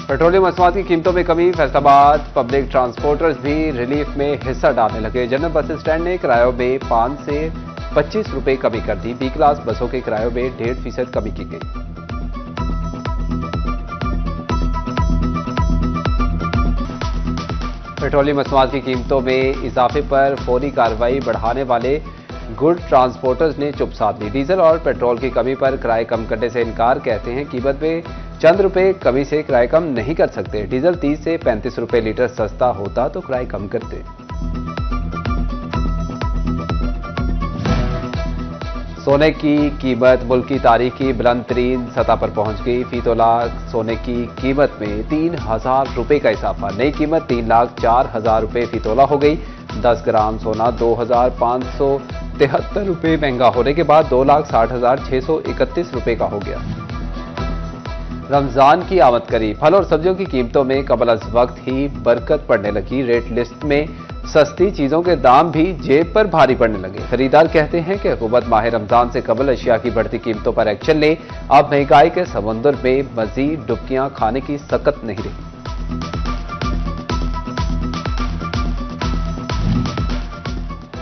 Petroleum मसनूआत की कीमतों में कमी, फैसलाबाद पब्लिक ट्रांसपोर्टर्स भी रिलीफ में हिस्सा डालने लगे। जनरल बस स्टैंड ने किरायों में 5 से 25 रुपए कमी कर दी। बी क्लास बसों के किरायों में 1.5% कमी की गई। पेट्रोलियम मसनूआत की कीमतों में इजाफे पर फौरी कार्रवाई बढ़ाने वाले गुड ट्रांसपोर्टर्स ने चुप साध ली। डीजल और पेट्रोल की कमी पर किराए कम करने से इनकार, कहते हैं कीमत में चंद रुपए कमी से किराए कम नहीं कर सकते। डीजल 30 से 35 रुपए लीटर सस्ता होता तो किराए कम करते। सोने की कीमत मुल्क की तारीख की बुलंद तरीन सतह पर पहुंच गई। फी तोला सोने की कीमत में 3,000 रुपए का इजाफा, नई कीमत 3,04,000 रुपए फी तोला हो गई। 10 ग्राम सोना 2,573 रुपए महंगा होने के बाद 2,60,631 रुपए का हो गया। रमजान की आमद करीब, फल और सब्जियों की कीमतों में कबल अज वक्त ही बरकत पड़ने लगी। रेट लिस्ट में सस्ती चीजों के दाम भी जेब पर भारी पड़ने लगे। खरीदार कहते हैं कि हुकूमत माह रमजान से कबल अशिया की बढ़ती कीमतों पर एक्शन ले। अब महंगाई के समंदर में मजीद डुबकियां खाने की सकत नहीं रही।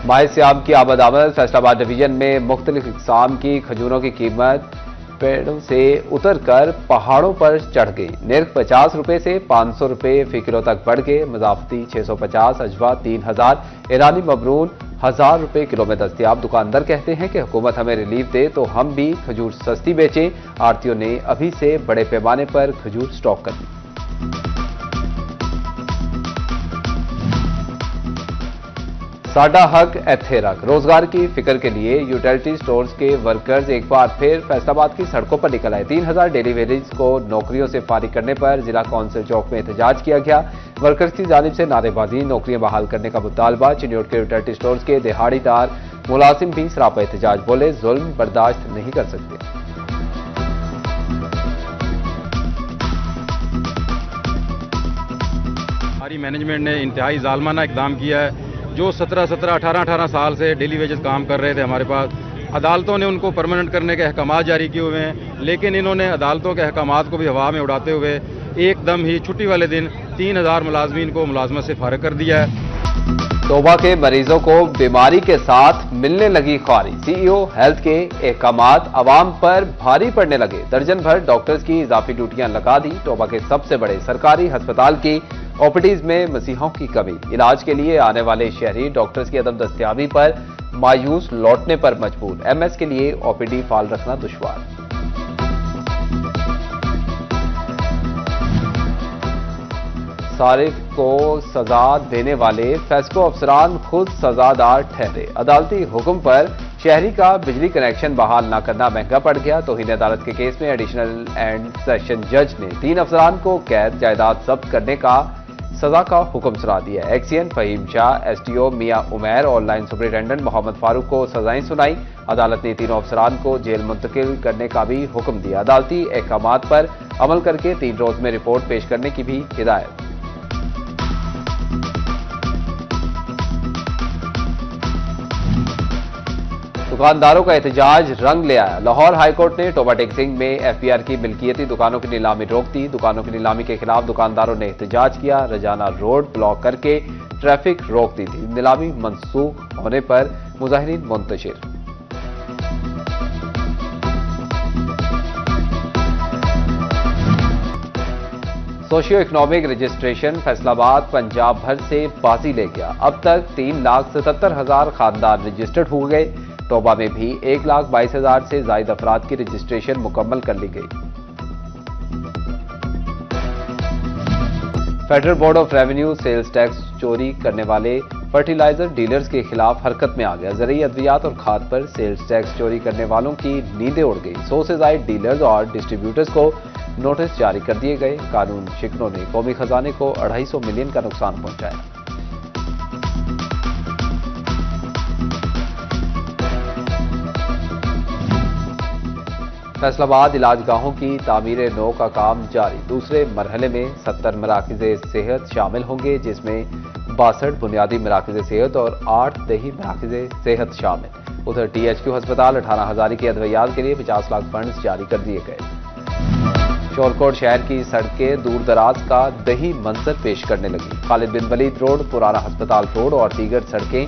माह सियाम की आमद, फैसलाबाद डिवीजन में मुख्तलिफ इकसाम की खजूरों की कीमत पेड़ों से उतरकर पहाड़ों पर चढ़ गई। निर्ख 50 रुपए से 500 रुपए फी किलो तक बढ़ गए। मजाफती 650, अजवा 3,000, ईरानी मबरून 1,000 रुपए किलो में दस्तियाब। दुकानदार कहते हैं कि हुकूमत हमें रिलीफ दे तो हम भी खजूर सस्ती बेचें। आड़तियों ने अभी से बड़े पैमाने पर खजूर स्टॉक कर दी। साडा हक एथे रख, रोजगार की फिक्र के लिए यूटिलिटी स्टोर्स के वर्कर्स एक बार फिर फैसलाबाद की सड़कों पर निकल आए। 3,000 डेली वेजेस को नौकरियों से फारिग करने पर जिला कौंसिल चौक में एहतजाज किया गया। वर्कर्स की जानिब से नारेबाजी, नौकरियां बहाल करने का मुतालबा। चिन्योट के यूटिलिटी स्टोर्स के दिहाड़ीदार मुलाजिम भी सरापा एहतजाज, बोले जुल्म बर्दाश्त नहीं कर सकते। हमारी मैनेजमेंट ने इंतहाई जालमाना इकदाम किया है। जो 17-18 साल से डेली वेजेस काम कर रहे थे हमारे पास, अदालतों ने उनको परमानेंट करने के अहकामात जारी किए हुए हैं, लेकिन इन्होंने अदालतों के अहकामात को भी हवा में उड़ाते हुए एकदम ही छुट्टी वाले दिन 3,000 मुलाजमीन को मुलाजमत से फारिग कर दिया है। तोबा के मरीजों को बीमारी के साथ मिलने लगी ख्वारी। सीईओ हेल्थ के अहकामात अवाम पर भारी पड़ने लगे। दर्जन भर डॉक्टर्स की इजाफी ड्यूटियां लगा दी। तोबा के सबसे बड़े सरकारी अस्पताल की ओपीडीज में मसीहों की कमी। इलाज के लिए आने वाले शहरी डॉक्टर्स की अदम दस्तियाबी पर मायूस लौटने पर मजबूर। एमएस के लिए ओपीडी फाल रखना दुश्वार। सारिफ को सजा देने वाले फेस्को अफसरान खुद सजादार ठहरे। अदालती हुक्म पर शहरी का बिजली कनेक्शन बहाल न करना महंगा पड़ गया। तौहीन अदालत के केस में एडिशनल एंड सेशन जज ने 3 अफसरान को कैद जायदाद जब्त करने का सजा का हुक्म सुना दिया। एक्सीएन फहीम शाह, एसटीओ मियां उमैर और लाइन सुपरिटेंडेंट मोहम्मद फारूक को सजाएं सुनाई। अदालत ने तीनों अफसरान को जेल मुंतकिल करने का भी हुक्म दिया। अदालती अहकामात पर अमल करके 3 रोज में रिपोर्ट पेश करने की भी हिदायत। दुकानदारों का एहतजाज रंग ले आया। लाहौर हाईकोर्ट ने टोबा टेक्सिंग में एफबीआर की मिल्कियती दुकानों की नीलामी रोक दी। दुकानों की नीलामी के खिलाफ दुकानदारों ने एहतजाज किया। रजाना रोड ब्लॉक करके ट्रैफिक रोक दी थी। नीलामी मंसूख होने पर मुजाहिरीन मुंतशिर। Socio economic registration Faisalabad Punjab भर से बाजी ले गया। अब तक 3,77,000 खानदान रजिस्टर्ड हो गए। तोबा में भी 1,22,000 से ज्यादा अफराद की रजिस्ट्रेशन मुकम्मल कर ली गई। Federal board of revenue sales tax चोरी करने वाले फर्टिलाइजर डीलर्स के खिलाफ हरकत में आ गया। ज़रूरी अद्वियात और खाद पर सेल्स टैक्स चोरी करने वालों की नींदें उड़ गई। 100 से ज्यादा डीलर्स और डिस्ट्रीब्यूटर्स को नोटिस जारी कर दिए गए। कानून शिकनों ने कौमी खजाने को 250 मिलियन का नुकसान पहुंचाया। फैसलाबाद इलाजगाहों की तामीर नौ का काम जारी। दूसरे मरहले में 70 मराकज़े सेहत शामिल होंगे, जिसमें 62 बुनियादी मराकज़े सेहत और 8 दही मराकज़े सेहत शामिल। उधर THQ अस्पताल 18 हज़ारी की अद्वियात के लिए 50 लाख फंड्स जारी कर दिए गए। शोरकोट शहर की सड़कें दूर दराज का दही मंजर पेश करने लगी। खालिद बिन वलीद रोड, पुराना अस्पताल रोड और दीगर सड़कें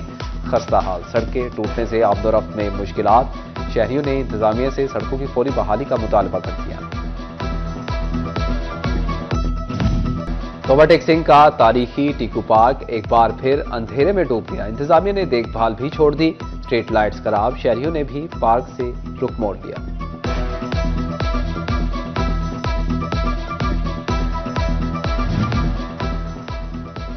खस्ता हाल। सड़कें टूटने से आमदोरफ्त में मुश्किलात। शहरियों ने इंतजामिया से सड़कों की फौरी बहाली का मुतालबा कर दिया। तोबा टेक सिंह का तारीखी टीकू पार्क एक बार फिर अंधेरे में डूब गया। इंतजामिया ने देखभाल भी छोड़ दी। स्ट्रीट लाइट्स खराब। शहरियों ने भी पार्क से रुख मोड़ लिया।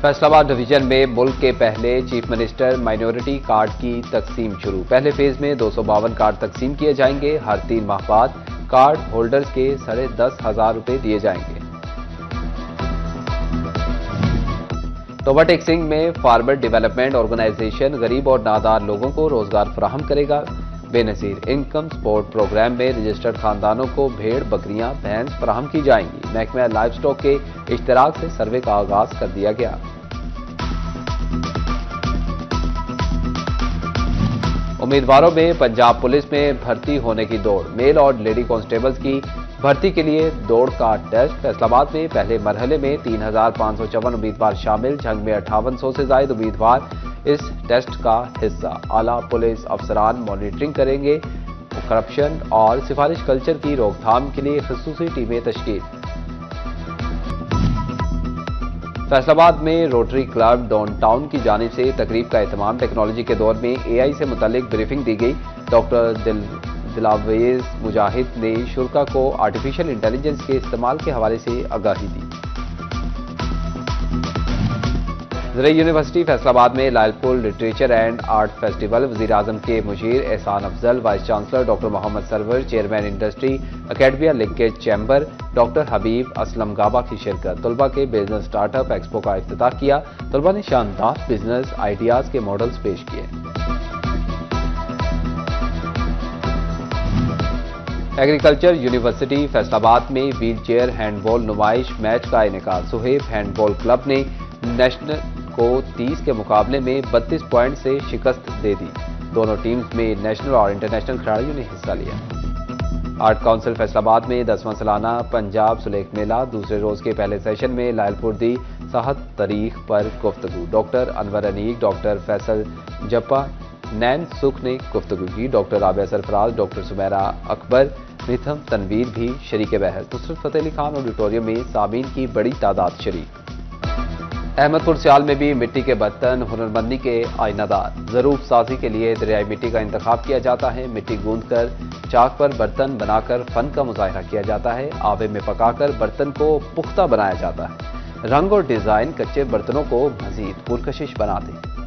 फैसलाबाद डिवीजन में मुल्क के पहले चीफ मिनिस्टर माइनॉरिटी कार्ड की तकसीम शुरू। पहले फेज में 252 कार्ड तकसीम किए जाएंगे। हर 3 माह बाद कार्ड होल्डर्स के 10,500 रुपए दिए जाएंगे। तोबा टेक सिंह में फार्मर डेवलपमेंट ऑर्गेनाइजेशन गरीब और नादार लोगों को रोजगार फराहम करेगा। बेनजीर इनकम सपोर्ट प्रोग्राम में रजिस्टर्ड खानदानों को भेड़, बकरियां, भैंस फराहम की जाएंगी। महकमा लाइव स्टॉक के इश्तराक से सर्वे का आगाज कर दिया गया। उम्मीदवारों में पंजाब पुलिस में भर्ती होने की दौड़। मेल और लेडी कांस्टेबल्स की भर्ती के लिए दौड़ का टेस्ट। फैसलाबाद में पहले मरहले में 3,554 उम्मीदवार शामिल। जंग में 5800 से ज्यादा उम्मीदवार इस टेस्ट का हिस्सा। आला पुलिस अफसरान मॉनिटरिंग करेंगे। करप्शन और सिफारिश कल्चर की रोकथाम के लिए खसूसी टीमें तश्कील। फैसलाबाद में रोटरी क्लब डाउनटाउन की जानिब से तकरीब का एहतमाम। टेक्नोलॉजी के दौर में AI से मुतालिक ब्रीफिंग दी गई। डॉक्टर दिलावेज मुजाहिद ने शुरा को आर्टिफिशियल इंटेलिजेंस के इस्तेमाल के हवाले से आगाही दी। ज़राई यूनिवर्सिटी फैसलाबाद में Lalpur literature and art festival. वज़ीर आज़म के मुशीर Ehsan Afzal, vice chancellor doctor Mohammad Sarwar, chairman industry academia linkage chamber doctor Habib Aslam Gaba की शिरकत। तलबा के बिजनेस स्टार्टअप एक्सपो का इफ्तिताह किया। तलबा ने शानदार बिजनेस आइडियाज के मॉडल्स पेश किए। एग्रीकल्चर यूनिवर्सिटी फैसलाबाद में व्हील चेयर हैंडबॉल नुमाइश मैच का इनेकाद। सुहेब हैंडबॉल क्लब ने नेशनल को 30 के मुकाबले में 32 पॉइंट से शिकस्त दे दी। दोनों टीम्स में नेशनल और इंटरनेशनल खिलाड़ियों ने हिस्सा लिया। आर्ट काउंसिल फैसलाबाद में 10वां सालाना पंजाब सुलेख मेला। दूसरे रोज के पहले सेशन में लायलपुर दी साहत तारीख पर गुफ्तगू। डॉक्टर अनवर अनीक, डॉक्टर फैसल जप्पा, नैन सुख ने गुफ्तगू की। डॉक्टर राबिया सरफराज, डॉक्टर सुमेरा अकबर, मिथम तनवीर भी शरीक बहस। नुसरत फतेह अली खान ऑडिटोरियम में सामीन की बड़ी तादाद शरीक। अहमदपुर सियाल में भी मिट्टी के बर्तन हुनरमंदी के आईनादार। ज़रूफ साजी के लिए दरियाई मिट्टी का इंतखाब किया जाता है। मिट्टी गूंदकर चाक पर बर्तन बनाकर फन का मुजाहरा किया जाता है। आवे में पकाकर बर्तन को पुख्ता बनाया जाता है। रंग और डिजाइन कच्चे बर्तनों को मजीद पुरकशिश बनाते हैं।